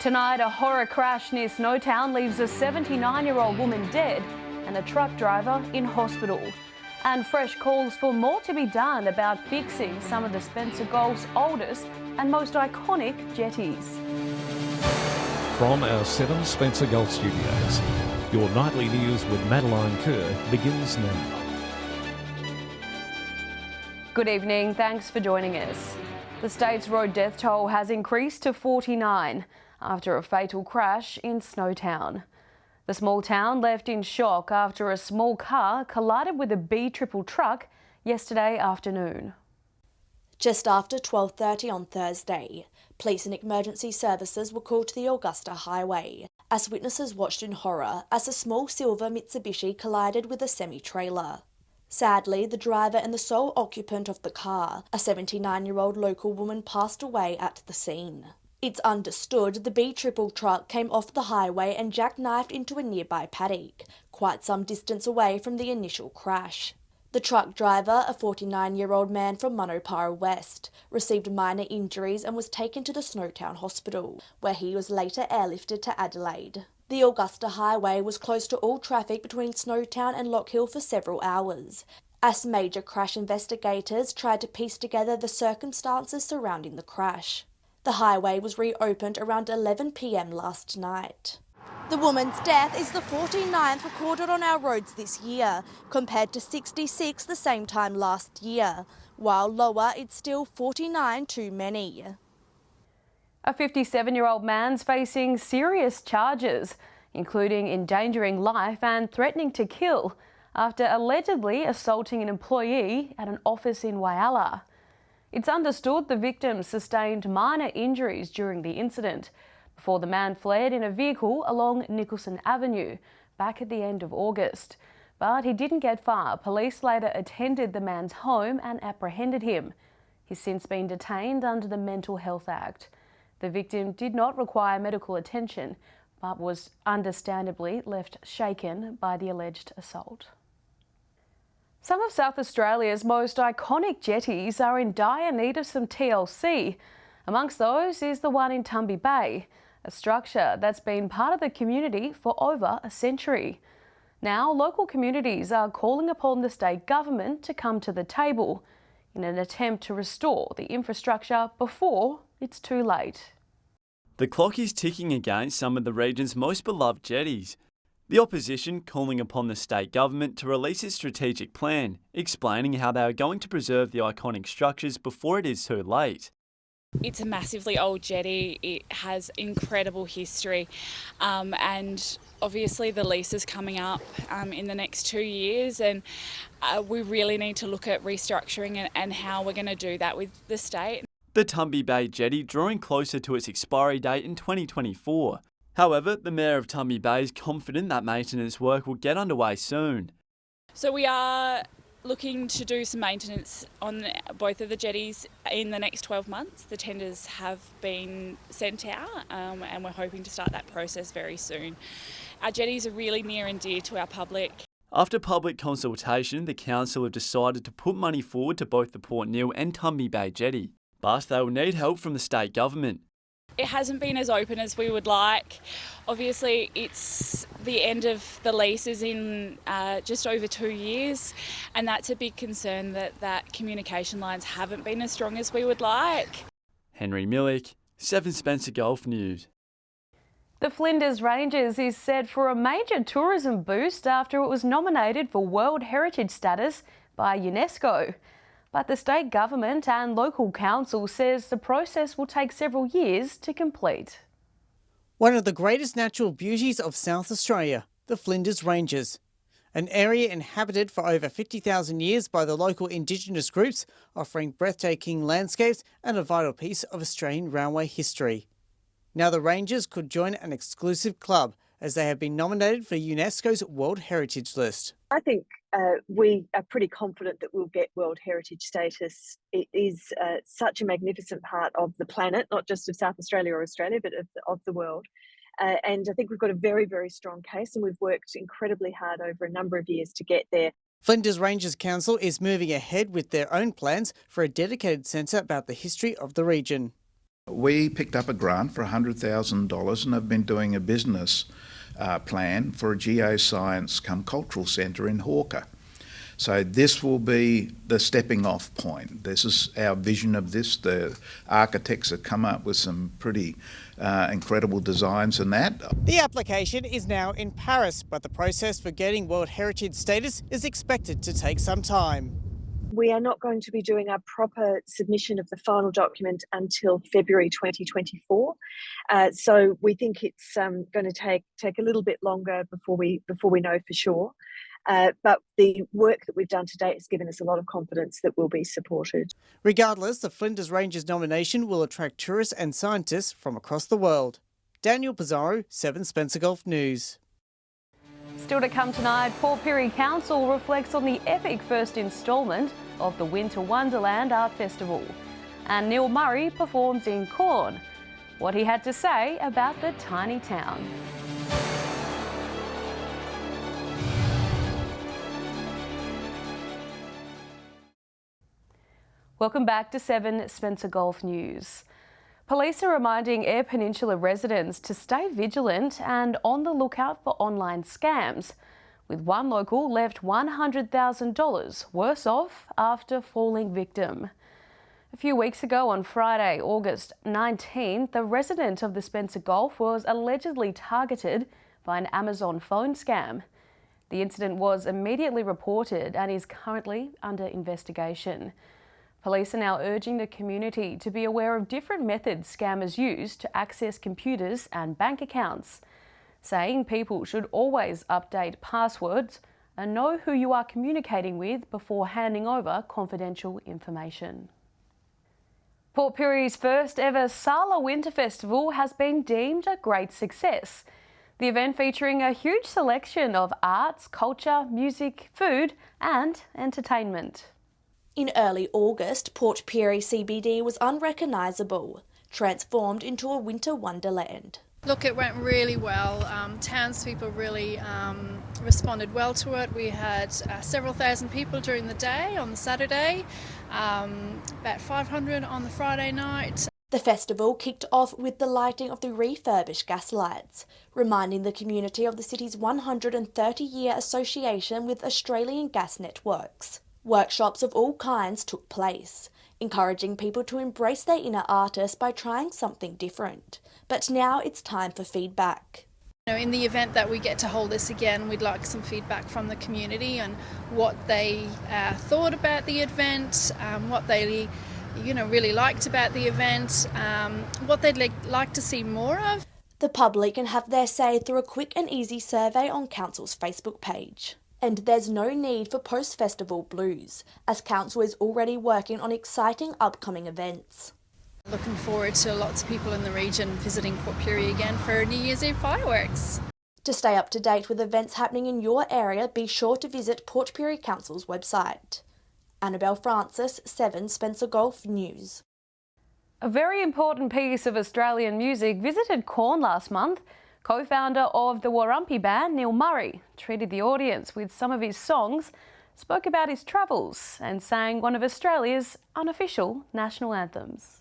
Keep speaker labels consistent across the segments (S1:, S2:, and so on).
S1: Tonight, a horror crash near Snowtown leaves a 79-year-old woman dead and a truck driver in hospital. And fresh calls for more to be done about fixing some of the Spencer Gulf's oldest and most iconic jetties.
S2: From our 7 Spencer Gulf studios, your nightly news with Madeline Kerr begins now.
S1: Good evening, thanks for joining us. The state's road death toll has increased to 49 after a fatal crash in Snowtown. The small town left in shock after a small car collided with a B-triple truck yesterday afternoon.
S3: Just after 12:30 on Thursday, police and emergency services were called to the Augusta Highway as witnesses watched in horror as a small silver Mitsubishi collided with a semi-trailer. Sadly, the driver and the sole occupant of the car, a 79-year-old local woman, passed away at the scene. It's understood the B-triple truck came off the highway and jackknifed into a nearby paddock, quite some distance away from the initial crash. The truck driver, a 49-year-old man from Manopara West, received minor injuries and was taken to the Snowtown Hospital, where he was later airlifted to Adelaide. The Augusta Highway was closed to all traffic between Snowtown and Lockhill for several hours, as major crash investigators tried to piece together the circumstances surrounding the crash. The highway was reopened around 11 p.m. last night. The woman's death is the 49th recorded on our roads this year, compared to 66 the same time last year. While lower, it's still 49 too many.
S1: A 57-year-old man's facing serious charges, including endangering life and threatening to kill, after allegedly assaulting an employee at an office in Whyalla. It's understood the victim sustained minor injuries during the incident before the man fled in a vehicle along Nicholson Avenue back at the end of August. But he didn't get far. Police later attended the man's home and apprehended him. He's since been detained under the Mental Health Act. The victim did not require medical attention, but was understandably left shaken by the alleged assault. Some of South Australia's most iconic jetties are in dire need of some TLC. Amongst those is the one in Tumby Bay, a structure that's been part of the community for over a century. Now, local communities are calling upon the state government to come to the table in an attempt to restore the infrastructure before it's too late.
S4: The clock is ticking against some of the region's most beloved jetties. The opposition calling upon the state government to release its strategic plan, explaining how they are going to preserve the iconic structures before it is too late.
S5: It's a massively old jetty. It has incredible history, and obviously the lease is coming up in the next 2 years, and we really need to look at restructuring and how we're going to do that with the state.
S4: The Tumby Bay jetty drawing closer to its expiry date in 2024. However, the Mayor of Tumby Bay is confident that maintenance work will get underway soon.
S5: So we are looking to do some maintenance on both of the jetties in the next 12 months. The tenders have been sent out and we're hoping to start that process very soon. Our jetties are really near and dear to our public.
S4: After public consultation, the council have decided to put money forward to both the Port Neal and Tumby Bay jetty, but they will need help from the state government.
S5: It hasn't been as open as we would like. Obviously, it's the end of the lease is in just over 2 years, and that's a big concern that communication lines haven't been as strong as we would like.
S4: Henry Millick, 7 Spencer Gulf News.
S1: The Flinders Ranges is set for a major tourism boost after it was nominated for World Heritage status by UNESCO. But the state government and local council says the process will take several years to complete.
S6: One of the greatest natural beauties of South Australia, the Flinders Ranges. An area inhabited for over 50,000 years by the local Indigenous groups, offering breathtaking landscapes and a vital piece of Australian railway history. Now the Ranges could join an exclusive club as they have been nominated for UNESCO's World Heritage List.
S7: I think we are pretty confident that we'll get World Heritage status. It is such a magnificent part of the planet, not just of South Australia or Australia, but of the world. And I think we've got a very, very strong case, and we've worked incredibly hard over a number of years to get there.
S6: Flinders Ranges Council is moving ahead with their own plans for a dedicated centre about the history of the region.
S8: We picked up a grant for $100,000 and have been doing a business plan for a geoscience cum cultural centre in Hawker. So this will be the stepping off point. This is our vision of this. The architects have come up with some pretty incredible designs and that.
S6: The application is now in Paris, but the process for getting World Heritage status is expected to take some time.
S7: We are not going to be doing our proper submission of the final document until February 2024. So we think it's going to take a little bit longer before we know for sure. But the work that we've done to date has given us a lot of confidence that we'll be supported.
S6: Regardless, the Flinders Ranges nomination will attract tourists and scientists from across the world. Daniel Pizarro, 7 Spencer Gulf News.
S1: Still to come tonight, Port Pirie Council reflects on the epic first instalment of the Winter Wonderland Art Festival. And Neil Murray performs in Corn. What he had to say about the tiny town. Welcome back to 7 Spencer Gulf News. Police are reminding Eyre Peninsula residents to stay vigilant and on the lookout for online scams, with one local left $100,000 worse off after falling victim. A few weeks ago on Friday, August 19th, a resident of the Spencer Gulf was allegedly targeted by an Amazon phone scam. The incident was immediately reported and is currently under investigation. Police are now urging the community to be aware of different methods scammers use to access computers and bank accounts, saying people should always update passwords and know who you are communicating with before handing over confidential information. Port Pirie's first ever Sala Winter Festival has been deemed a great success. The event featuring a huge selection of arts, culture, music, food and entertainment.
S3: In early August, Port Pirie CBD was unrecognisable, transformed into a winter wonderland.
S9: Look, it went really well. Townspeople really responded well to it. We had several thousand people during the day on the Saturday, about 500 on the Friday night.
S3: The festival kicked off with the lighting of the refurbished gas lights, reminding the community of the city's 130-year association with Australian gas networks. Workshops of all kinds took place, encouraging people to embrace their inner artist by trying something different. But now it's time for feedback.
S9: In the event that we get to hold this again, we'd like some feedback from the community on what they thought about the event, what they really liked about the event, what they'd like to see more of.
S3: The public can have their say through a quick and easy survey on Council's Facebook page. And there's no need for post-festival blues, as Council is already working on exciting upcoming events.
S9: Looking forward to lots of people in the region visiting Port Pirie again for New Year's Eve fireworks.
S3: To stay up to date with events happening in your area, be sure to visit Port Pirie Council's website. Annabelle Francis, 7 Spencer Gulf News.
S1: A very important piece of Australian music visited Corn last month. Co-founder of the Warumpi band, Neil Murray, treated the audience with some of his songs, spoke about his travels and sang one of Australia's unofficial national anthems.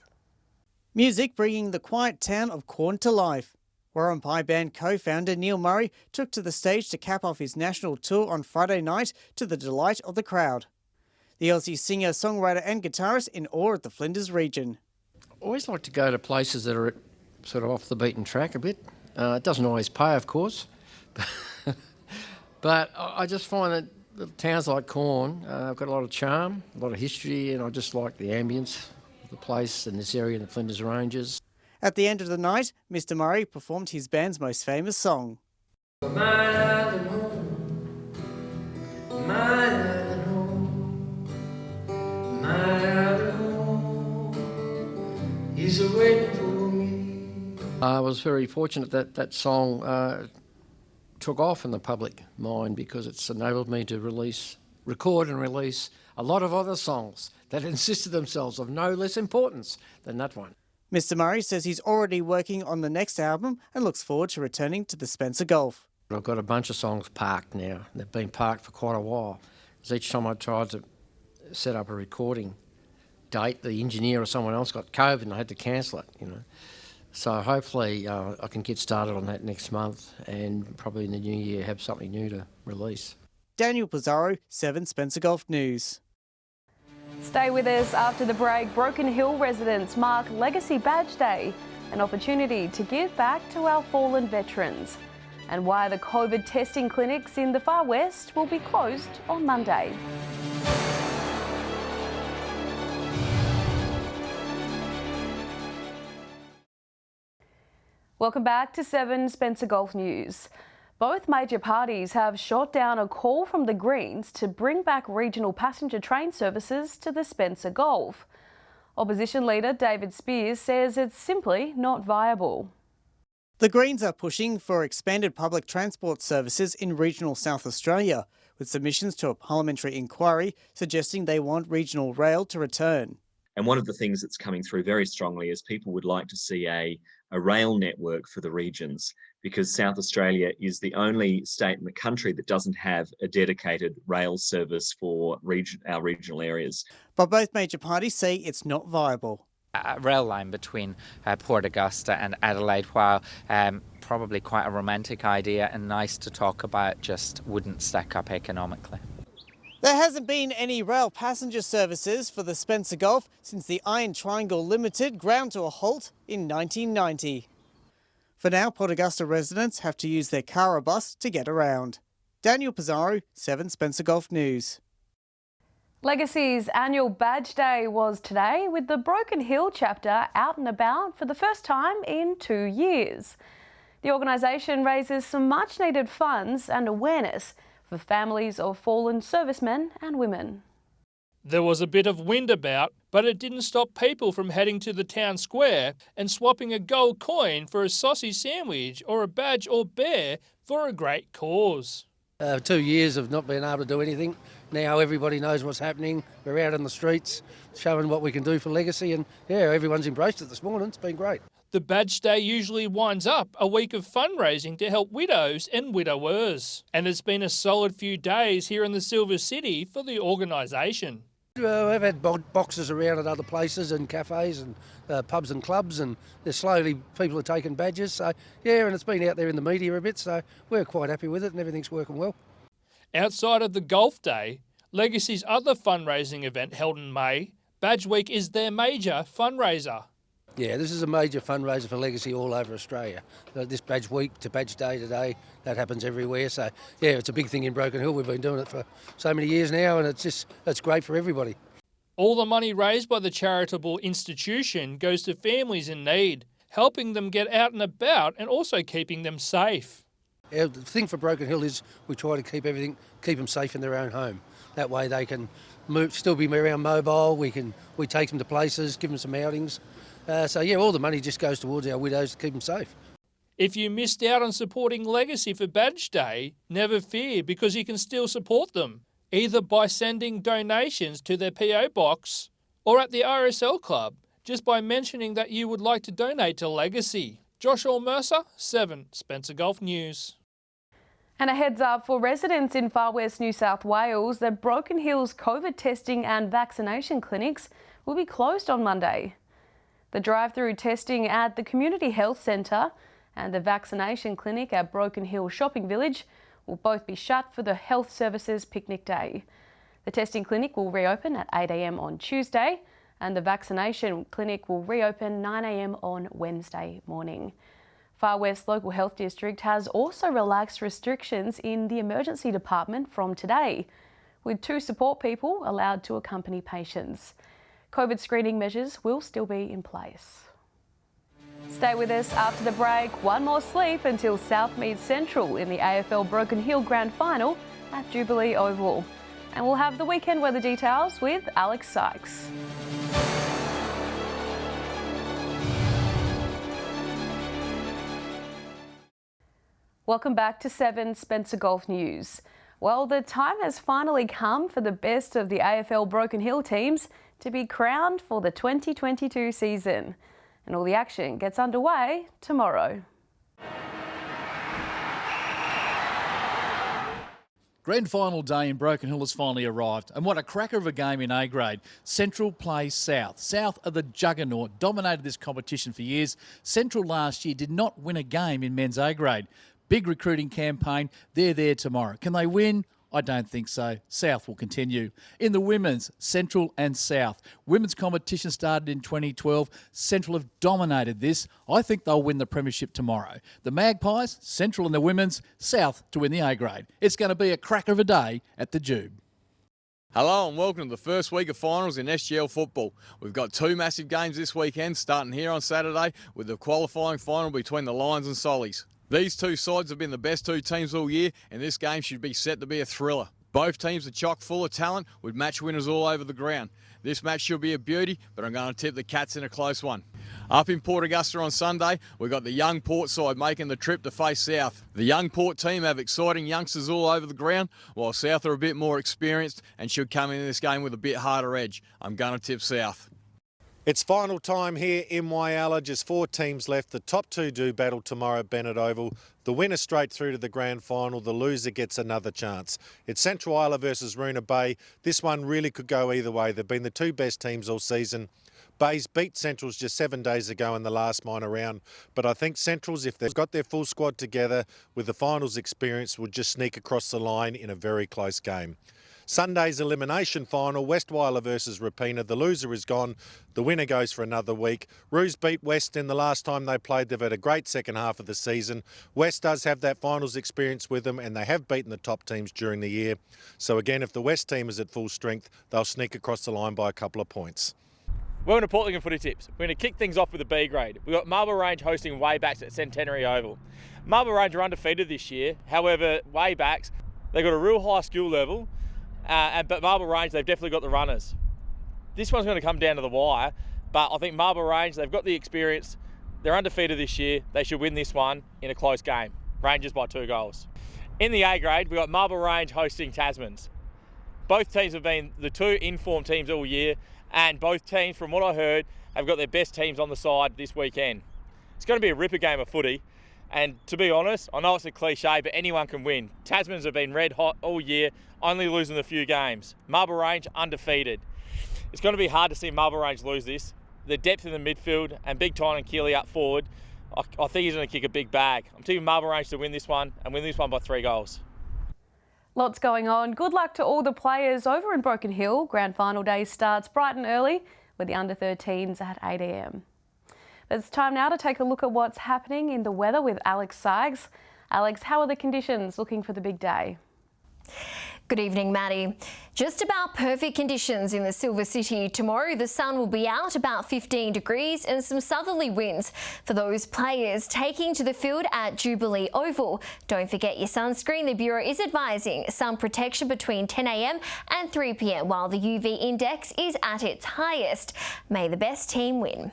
S6: Music bringing the quiet town of Corn to life. Warumpi band co-founder Neil Murray took to the stage to cap off his national tour on Friday night to the delight of the crowd. The Aussie singer, songwriter and guitarist in awe at the Flinders region.
S10: I always like to go to places that are sort of off the beaten track a bit. It doesn't always pay, of course, but I just find that towns like Corn have got a lot of charm, a lot of history, and I just like the ambience of the place and this area in the Flinders Ranges.
S6: At the end of the night, Mr Murray performed his band's most famous song.
S11: My island home, my island home, my island home is waiting for me.
S10: I was very fortunate that that song took off in the public mind because it's enabled me to record and release a lot of other songs that insisted themselves of no less importance than that one.
S6: Mr Murray says he's already working on the next album and looks forward to returning to the Spencer Gulf.
S10: I've got a bunch of songs parked now. They've been parked for quite a while. Because each time I tried to set up a recording date. The engineer or someone else got COVID and I had to cancel it, you know. So hopefully I can get started on that next month and probably in the new year have something new to release.
S6: Daniel Pizarro, 7 Spencer Golf News.
S1: Stay with us after the break. Broken Hill residents mark Legacy Badge Day, an opportunity to give back to our fallen veterans, and why the COVID testing clinics in the Far West will be closed on Monday. Welcome back to 7 Spencer Golf News. Both major parties have shot down a call from the Greens to bring back regional passenger train services to the Spencer Gulf. Opposition leader David Spears says it's simply not viable.
S6: The Greens are pushing for expanded public transport services in regional South Australia, with submissions to a parliamentary inquiry suggesting they want regional rail to return.
S12: And one of the things that's coming through very strongly is people would like to see a rail network for the regions, because South Australia is the only state in the country that doesn't have a dedicated rail service for our regional areas.
S6: But both major parties say it's not viable.
S13: A rail line between Port Augusta and Adelaide, while probably quite a romantic idea and nice to talk about, just wouldn't stack up economically.
S6: There hasn't been any rail passenger services for the Spencer Gulf since the Iron Triangle Limited ground to a halt in 1990. For now, Port Augusta residents have to use their car or bus to get around. Daniel Pizarro, 7 Spencer Golf News.
S1: Legacy's annual Badge Day was today, with the Broken Hill chapter out and about for the first time in 2 years. The organisation raises some much needed funds and awareness for families of fallen servicemen and women.
S14: There was a bit of wind about, but it didn't stop people from heading to the town square and swapping a gold coin for a sausage sandwich or a badge or bear for a great cause.
S10: 2 years of not being able to do anything. Now everybody knows what's happening. We're out in the streets showing what we can do for Legacy, and everyone's embraced it this morning. It's been great.
S14: The Badge Day usually winds up a week of fundraising to help widows and widowers. And it's been a solid few days here in the Silver City for the organisation.
S10: We've had boxes around at other places and cafes and pubs and clubs, and there's slowly people are taking badges. So, and it's been out there in the media a bit, so we're quite happy with it and everything's working well.
S14: Outside of the Golf Day, Legacy's other fundraising event held in May, Badge Week is their major fundraiser.
S10: Yeah, this is a major fundraiser for Legacy all over Australia. This Badge Week to Badge Day today, that happens everywhere. So, it's a big thing in Broken Hill. We've been doing it for so many years now, and it's great for everybody.
S14: All the money raised by the charitable institution goes to families in need, helping them get out and about and also keeping them safe.
S10: The thing for Broken Hill is we try to keep them safe in their own home. That way they can still be around mobile. We take them to places, give them some outings. All the money just goes towards our widows to keep them safe.
S14: If you missed out on supporting Legacy for Badge Day, never fear, because you can still support them, either by sending donations to their PO box or at the RSL Club, just by mentioning that you would like to donate to Legacy. Joshua Mercer, 7 Spencer Golf News.
S1: And a heads up for residents in Far West New South Wales that Broken Hill's COVID testing and vaccination clinics will be closed on Monday. The drive-through testing at the Community Health Centre and the vaccination clinic at Broken Hill Shopping Village will both be shut for the Health Services Picnic Day. The testing clinic will reopen at 8 a.m. on Tuesday, and the vaccination clinic will reopen 9 a.m. on Wednesday morning. Far West Local Health District has also relaxed restrictions in the emergency department from today, with 2 support people allowed to accompany patients. COVID screening measures will still be in place. Stay with us after the break. One more sleep until Southmead Central in the AFL Broken Hill Grand Final at Jubilee Oval. And we'll have the weekend weather details with Alex Sykes. Welcome back to 7 Spencer Golf News. Well, the time has finally come for the best of the AFL Broken Hill teams to be crowned for the 2022 season. And all the action gets underway tomorrow.
S15: Grand final day in Broken Hill has finally arrived, and what a cracker of a game in A grade. Central plays South. South are the juggernaut, dominated this competition for years. Central last year did not win a game in men's A grade. Big recruiting campaign, they're there tomorrow. Can they win? I don't think so. South will continue. In the women's, Central and South. Women's competition started in 2012. Central have dominated this. I think they'll win the premiership tomorrow. The Magpies, Central and the women's, South to win the A grade. It's going to be a cracker of a day at the Jube.
S16: Hello and welcome to the first week of finals in SGL football. We've got two massive games this weekend, starting here on Saturday with the qualifying final between the Lions and Sollies. These two sides have been the best two teams all year, and this game should be set to be a thriller. Both teams are chock full of talent with match winners all over the ground. This match should be a beauty, but I'm going to tip the Cats in a close one. Up in Port Augusta on Sunday, we've got the young Port side making the trip to face South. The young Port team have exciting youngsters all over the ground, while South are a bit more experienced and should come into this game with a bit harder edge. I'm going to tip South.
S17: It's final time here in Whyalla, just 4 teams left. The top 2 do battle tomorrow at Bennett Oval. The winner straight through to the grand final, the loser gets another chance. It's Central Isla versus Roona Bay. This one really could go either way. They've been the 2 best teams all season. Bays beat Centrals just 7 days ago in the last minor round, but I think Centrals, if they've got their full squad together with the finals experience, will just sneak across the line in a very close game. Sunday's elimination final, West Whyalla versus Rapina. The loser is gone. The winner goes for another week. Roos beat West in the last time they played. They've had a great second half of the season. West does have that finals experience with them, and they have beaten the top teams during the year. So again, if the West team is at full strength, they'll sneak across the line by a couple of points.
S18: Welcome to Port Lincoln Footy Tips. We're going to kick things off with a B grade. We've got Marble Range hosting Waybacks at Centenary Oval. Marble Range are undefeated this year. However, Waybacks, they've got a real high skill level. But Marble Range, they've definitely got the runners. This one's going to come down to the wire, but I think Marble Range, they've got the experience. They're undefeated this year. They should win this one in a close game. Rangers by 2 goals. In the A grade, we've got Marble Range hosting Tasmans. Both teams have been the 2 in-form teams all year, and both teams, from what I heard, have got their best teams on the side this weekend. It's going to be a ripper game of footy. And to be honest, I know it's a cliche, but anyone can win. Tasmans have been red hot all year, only losing a few games. Marble Range undefeated. It's going to be hard to see Marble Range lose this. The depth in the midfield and Big Tyne and Keeley up forward, I think he's going to kick a big bag. I'm tipping Marble Range to win this one and win this one by 3 goals.
S1: Lots going on. Good luck to all the players over in Broken Hill. Grand final day starts bright and early with the under-13s at 8 a.m. It's time now to take a look at what's happening in the weather with Alex Sykes. Alex, how are the conditions looking for the big day?
S19: Good evening, Maddie. Just about perfect conditions in the Silver City. Tomorrow the sun will be out, about 15 degrees, and some southerly winds for those players taking to the field at Jubilee Oval. Don't forget your sunscreen. The Bureau is advising sun protection between 10 a.m. and 3 p.m. while the UV index is at its highest. May the best team win.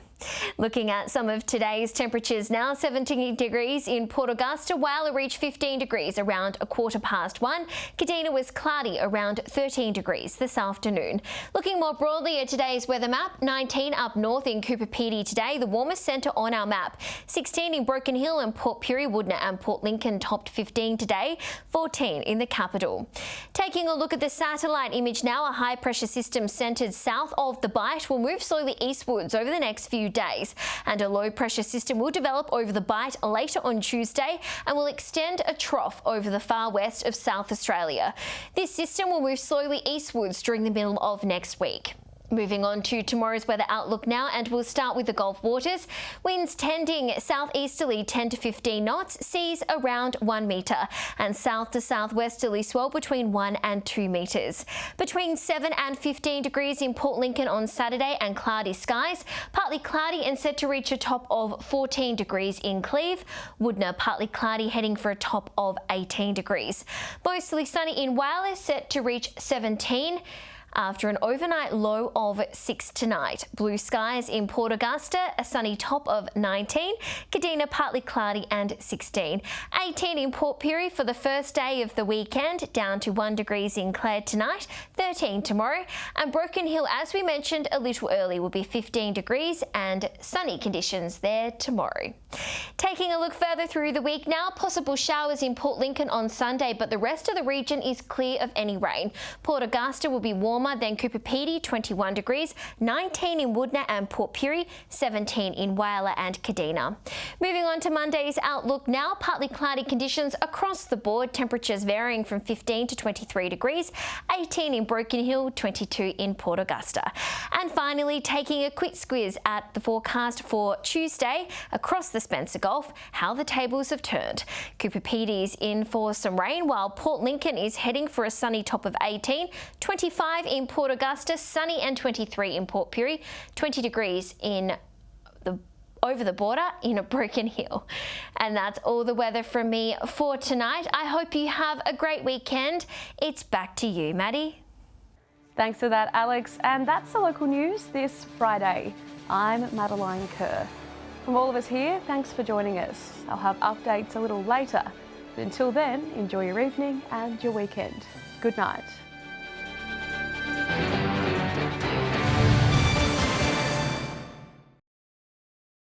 S19: Looking at some of today's temperatures now, 17 degrees in Port Augusta, Whyalla reached 15 degrees around 1:15. Kadina was cloudy around 13 degrees this afternoon. Looking more broadly at today's weather map, 19 up north in Cooper Pedy today, the warmest centre on our map. 16 in Broken Hill and Port Pirie, Woodner and Port Lincoln topped 15 today, 14 in the capital. Taking a look at the satellite image now, a high pressure system centred south of the Bight will move slowly eastwards over the next few days, and a low pressure system will develop over the Bight later on Tuesday and will extend a trough over the far west of South Australia. This system will move slowly eastwards during the middle of next week. Moving on to tomorrow's weather outlook now, and we'll start with the Gulf waters. Winds tending southeasterly 10 to 15 knots, seas around 1 metre, and south to southwesterly swell between 1 and 2 metres. Between 7 and 15 degrees in Port Lincoln on Saturday, and cloudy skies. Partly cloudy and set to reach a top of 14 degrees in Cleve. Woodner partly cloudy, heading for a top of 18 degrees. Mostly sunny in Whyalla, set to reach 17. After an overnight low of 6 tonight. Blue skies in Port Augusta, a sunny top of 19. Kadina partly cloudy and 16. 18 in Port Pirie for the first day of the weekend, down to 1 degrees in Clare tonight, 13 tomorrow. And Broken Hill, as we mentioned a little early, will be 15 degrees and sunny conditions there tomorrow. Taking a look further through the week now, possible showers in Port Lincoln on Sunday, but the rest of the region is clear of any rain. Port Augusta will be warmer than Cooper Pedy, 21 degrees, 19 in Woodner and Port Pirie, 17 in Whyalla and Kadina. Moving on to Monday's outlook now, partly cloudy conditions across the board, temperatures varying from 15 to 23 degrees, 18 in Broken Hill, 22 in Port Augusta. And finally, taking a quick squiz at the forecast for Tuesday across the Spencer Gulf, how the tables have turned. Cooper Pedy's in for some rain, while Port Lincoln is heading for a sunny top of 18, 25 in Port Augusta, sunny and 23 in Port Pirie, 20 degrees in over the border in a Broken Hill. And that's all the weather from me for tonight. I hope you have a great weekend. It's back to you, Maddie.
S1: Thanks for that, Alex. And that's the local news this Friday. I'm Madeline Kerr. From all of us here, thanks for joining us. I'll have updates a little later. But until then, enjoy your evening and your weekend. Good night.